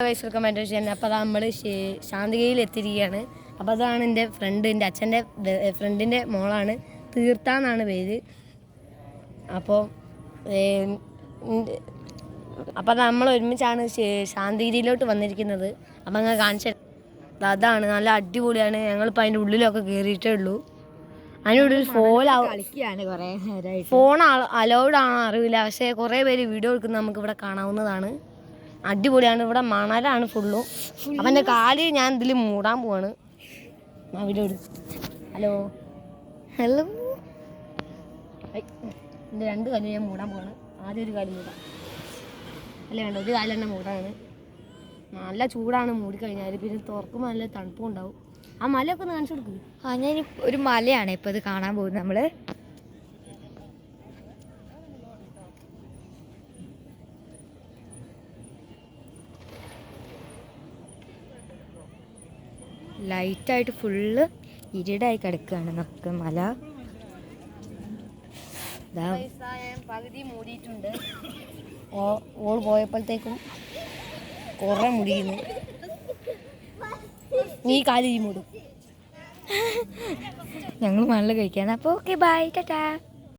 Welcome എൻ്റെ channel. അപ്പോൾ നമ്മൾ ശാന്തികയിൽ എത്തിയിരിക്കുകയാണ്. അപ്പോൾ അതാണ് എൻ്റെ ഫ്രണ്ട്, എൻ്റെ അച്ഛൻ്റെ ഫ്രണ്ടിൻ്റെ മോളാണ്, തീർത്ത എന്നാണ് പേര്. അപ്പോൾ അപ്പോൾ നമ്മൾ ഒരുമിച്ചാണ് ശാന്തിഗിരിയിലോട്ട് വന്നിരിക്കുന്നത്. അപ്പോൾ അങ്ങനെ കാണിച്ച അതാണ്, നല്ല അടിപൊളിയാണ്. ഞങ്ങളിപ്പോൾ അതിൻ്റെ ഉള്ളിലൊക്കെ കയറിയിട്ടേ ഉള്ളൂ. അതിനുള്ളിൽ ഫോൺ അലൗഡ് ആണോ അറിയില്ല, പക്ഷേ കുറേ പേര് വീഡിയോ എടുക്കുന്നത് നമുക്ക് ഇവിടെ കാണാവുന്നതാണ്. അടിപൊളിയാണ്. ഇവിടെ മണലാണ് ഫുള്ളും. അപ്പം എൻ്റെ കാല് ഞാൻ ഇതിൽ മൂടാൻ പോവാണ്. വീഡിയോ ഹലോ ഹലോ എൻ്റെ രണ്ട് കാലും ഞാൻ മൂടാൻ പോവാണ്. ആദ്യം ഒരു കാലം മൂടാം, അല്ലേ വേണ്ട, ഒരു കാലം തന്നെ മൂടാണ്. നല്ല ചൂടാണ് മൂടിക്കഴിഞ്ഞാൽ, പിന്നെ തുറക്കുമ്പോൾ നല്ല തണുപ്പും ഉണ്ടാവും. ആ മലയൊക്കെ ഒന്ന് കാണിച്ചു കൊടുക്കും. ഞാൻ ഒരു മലയാണ് ഇപ്പോൾ ഇത് കാണാൻ പോകുന്നത്. നമ്മൾ ലൈറ്റായിട്ട് ഫുള്ള് ഇരുടായി കിടക്കുകയാണ് നമുക്ക് മല. പകുതി മൂടിയിട്ടുണ്ട്. ഓൾ പോയപ്പോഴത്തേക്കും കുറേ മുടിയുന്നു. നീ കാലി മൂടും. ഞങ്ങൾ മണൽ കഴിക്കാണ്. അപ്പോൾ ഓക്കെ, ബൈ, ടാറ്റാ.